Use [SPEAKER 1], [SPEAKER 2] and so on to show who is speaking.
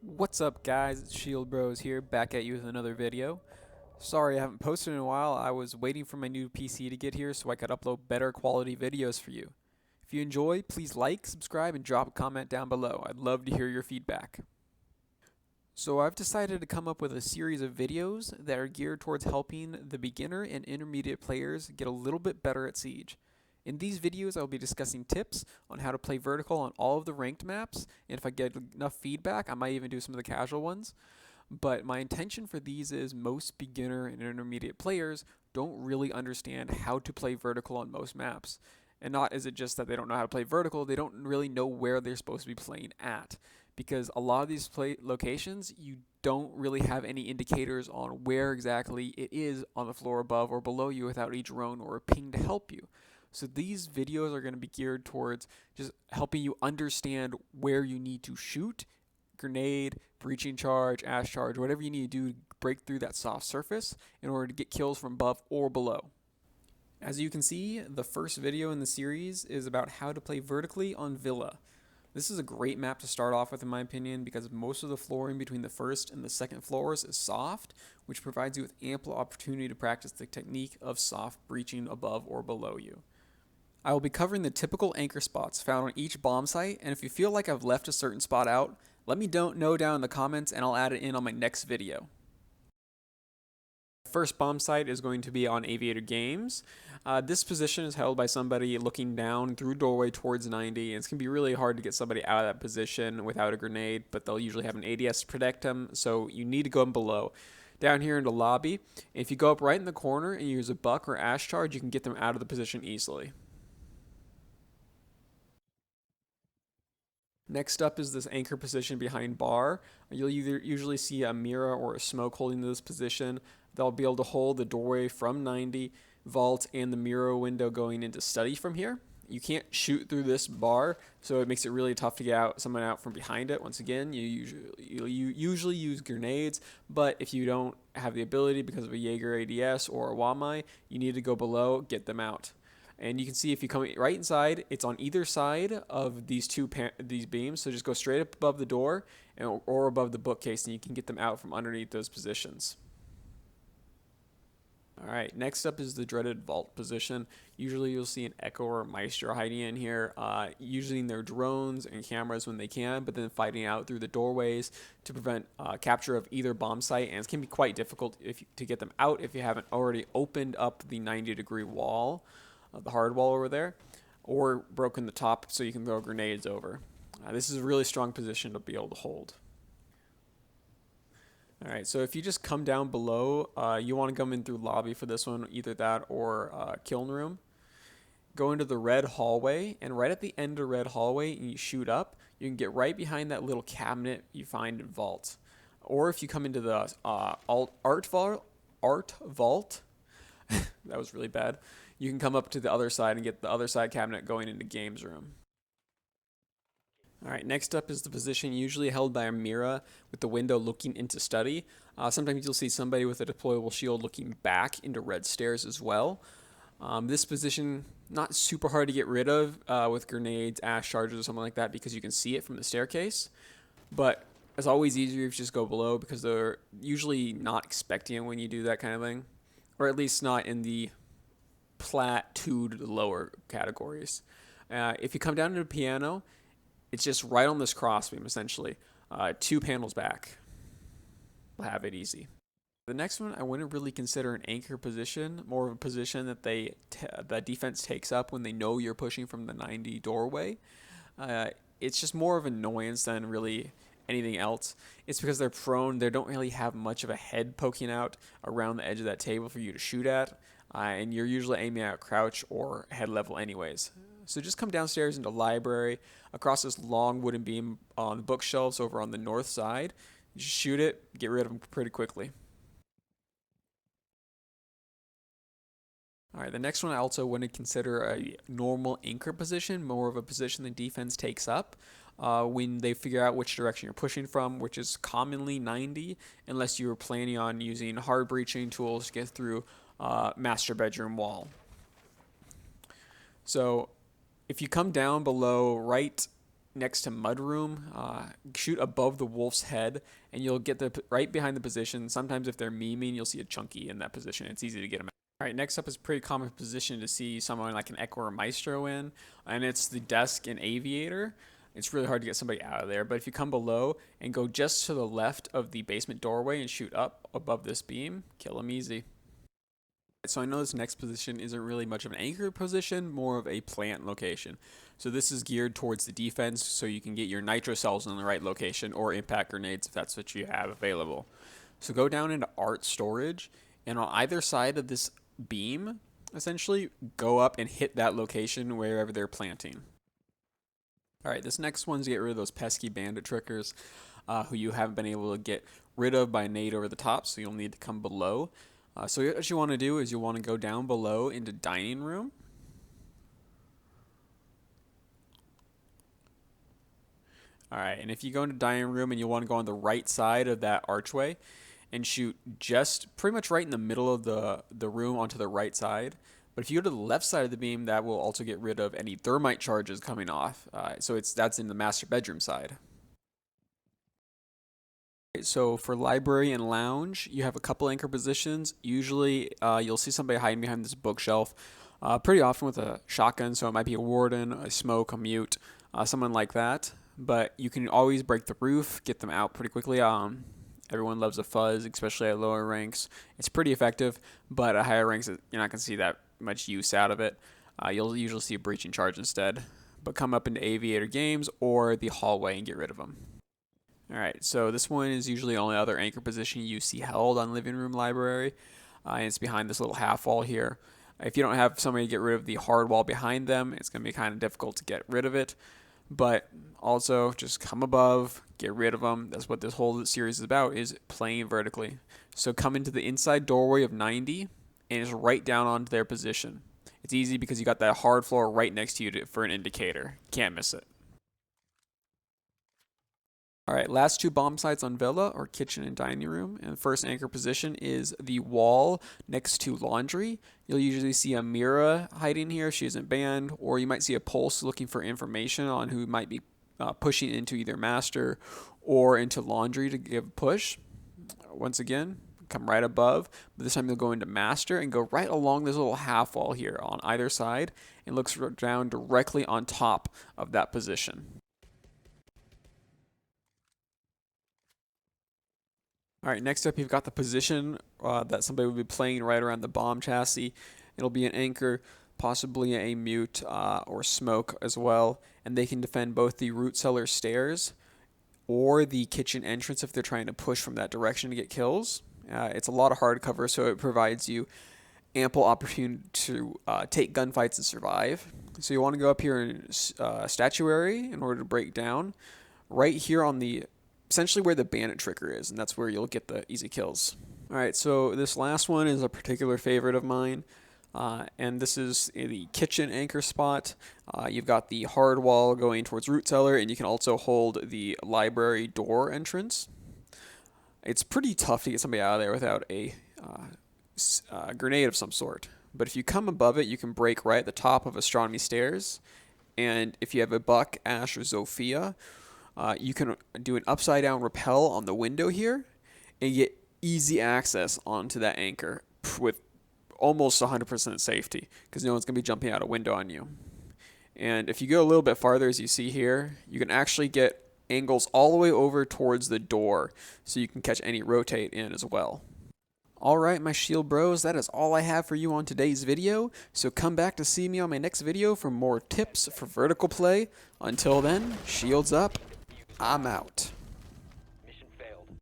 [SPEAKER 1] What's up guys, it's Shield Bros here, back at you with another video. Sorry I haven't posted in a while, I was waiting for my new PC to get here so I could upload better quality videos for you. If you enjoy, please like, subscribe, and drop a comment down below. I'd love to hear your feedback. So I've decided to come up with a series of videos that are geared towards helping the beginner and intermediate players get a little bit better at Siege. In these videos, I'll be discussing tips on how to play vertical on all of the ranked maps, and if I get enough feedback, I might even do some of the casual ones. But my intention for these is most beginner and intermediate players don't really understand how to play vertical on most maps. And not is it just that they don't know how to play vertical, they don't really know where they're supposed to be playing at. Because a lot of these locations, you don't really have any indicators on where exactly it is on the floor above or below you without a drone or a ping to help you. So these videos are going to be geared towards just helping you understand where you need to shoot, grenade, breaching charge, ash charge, whatever you need to do to break through that soft surface in order to get kills from above or below. As you can see, the first video in the series is about how to play vertically on Villa. This is a great map to start off with in my opinion because most of the flooring between the first and the second floors is soft, which provides you with ample opportunity to practice the technique of soft breaching above or below you. I will be covering the typical anchor spots found on each bomb site, and if you feel like I've left a certain spot out, let me know down in the comments and I'll add it in on my next video. First bomb site is going to be on Aviator Games. This position is held by somebody looking down through doorway towards 90, and it's going to be really hard to get somebody out of that position without a grenade, but they'll usually have an ADS to protect them, so you need to go below. Down here in the lobby, if you go up right in the corner and use a buck or ash charge, you can get them out of the position easily. Next up is this anchor position behind bar. You'll either usually see a mirror or a smoke holding this position. They'll be able to hold the doorway from 90, vault, and the mirror window going into study from here. You can't shoot through this bar, so it makes it really tough to get someone out from behind it. Once again, you usually use grenades, but if you don't have the ability because of a Jaeger ADS or a Wamai, you need to go below, get them out. And you can see if you come right inside, it's on either side of these these beams. So just go straight up above the door or above the bookcase, and you can get them out from underneath those positions. All right, next up is the dreaded vault position. Usually you'll see an Echo or a Maestro hiding in here, using their drones and cameras when they can, but then fighting out through the doorways to prevent capture of either bomb site, and it can be quite difficult to get them out if you haven't already opened up the 90-degree wall, the hard wall over there, or broken the top so you can throw grenades over. This is a really strong position to be able to hold. All right, so if you just come down below, you want to come in through lobby for this one, either that or kiln room. Go into the red hallway, and right at the end of red hallway, and you shoot up, you can get right behind that little cabinet you find in vault. Or if you come into the art vault, that was really bad. You can come up to the other side and get the other side cabinet going into games room. All right, next up is the position usually held by a Mira with the window looking into study. Sometimes you'll see somebody with a deployable shield looking back into red stairs as well. This position, not super hard to get rid of with grenades, ash charges, or something like that because you can see it from the staircase. But it's always easier if you just go below because they're usually not expecting it when you do that kind of thing. Or at least not in the plateaued lower categories. If you come down to the piano, it's just right on this crossbeam, essentially. 2 panels back. We'll have it easy. The next one, I wouldn't really consider an anchor position, more of a position that that defense takes up when they know you're pushing from the 90 doorway. It's just more of annoyance than really anything else. It's because they're prone. They don't really have much of a head poking out around the edge of that table for you to shoot at. And you're usually aiming at crouch or head level anyways. So just come downstairs into library, across this long wooden beam on the bookshelves over on the north side. You just shoot it, get rid of them pretty quickly. All right, the next one I also wouldn't consider a normal anchor position, more of a position the defense takes up when they figure out which direction you're pushing from, which is commonly 90, unless you're planning on using hard breaching tools to get through master bedroom wall. So if you come down below right next to Mudroom. Shoot above the wolf's head, and you'll get right behind the position. Sometimes if they're memeing, you'll see a chunky in that position. It's easy to get them out. All right, next up is a pretty common position to see someone like an Echo or Maestro in, and it's the desk in Aviator. It's really hard to get somebody out of there, but if you come below and go just to the left of the basement doorway and shoot up above this beam, kill them easy. So I know this next position isn't really much of an anchor position, more of a plant location. So this is geared towards the defense, so you can get your nitro cells in the right location, or impact grenades if that's what you have available. So go down into art storage, and on either side of this beam, essentially, go up and hit that location wherever they're planting. Alright, this next one's to get rid of those pesky bandit trickers who you haven't been able to get rid of by nade over the top, so you'll need to come below. So what you want to do is you want to go down below into dining room. Alright, and if you go into dining room and you want to go on the right side of that archway and shoot just pretty much right in the middle of the room onto the right side. But if you go to the left side of the beam, that will also get rid of any thermite charges coming off. So that's in the master bedroom side. So for library and lounge, you have a couple anchor positions. Usually you'll see somebody hiding behind this bookshelf, pretty often with a shotgun, so it might be a warden, a smoke, a mute, someone like that. But you can always break the roof, get them out pretty quickly. Everyone loves a fuzz, especially at lower ranks. It's pretty effective, but at higher ranks, you're not going to see that much use out of it. You'll usually see a breaching charge instead. But come up into Aviator Games or the hallway and get rid of them. Alright, so this one is usually the only other anchor position you see held on living room library. And it's behind this little half wall here. If you don't have somebody to get rid of the hard wall behind them, it's going to be kind of difficult to get rid of it. But also, just come above, get rid of them. That's what this whole series is about, is playing vertically. So come into the inside doorway of 90, and just right down onto their position. It's easy because you got that hard floor right next to you for an indicator. Can't miss it. Alright, last two bomb sites on Villa are kitchen and dining room. And the first anchor position is the wall next to laundry. You'll usually see a Mira hiding here if she isn't banned, or you might see a Pulse looking for information on who might be pushing into either master or into laundry to give a push. Once again, come right above, but this time you'll go into master and go right along this little half wall here on either side, and looks down directly on top of that position. Alright, next up you've got the position that somebody would be playing right around the bomb chassis. It'll be an anchor, possibly a mute or smoke as well, and they can defend both the root cellar stairs or the kitchen entrance if they're trying to push from that direction to get kills. It's a lot of hard cover, so it provides you ample opportunity to take gunfights and survive. So you want to go up here in statuary in order to break down. Right here on the essentially where the bandit trigger is, and that's where you'll get the easy kills. Alright, so this last one is a particular favorite of mine, and this is the kitchen anchor spot. You've got the hard wall going towards root cellar, and you can also hold the library door entrance. It's pretty tough to get somebody out of there without a grenade of some sort, but if you come above it, you can break right at the top of astronomy stairs, and if you have a Buck, Ash, or Zofia, you can do an upside down rappel on the window here and get easy access onto that anchor with almost 100% safety because no one's going to be jumping out a window on you. And if you go a little bit farther, as you see here, you can actually get angles all the way over towards the door so you can catch any rotate in as well. Alright, my shield bros, that is all I have for you on today's video, so come back to see me on my next video for more tips for vertical play. Until then, shields up, I'm out.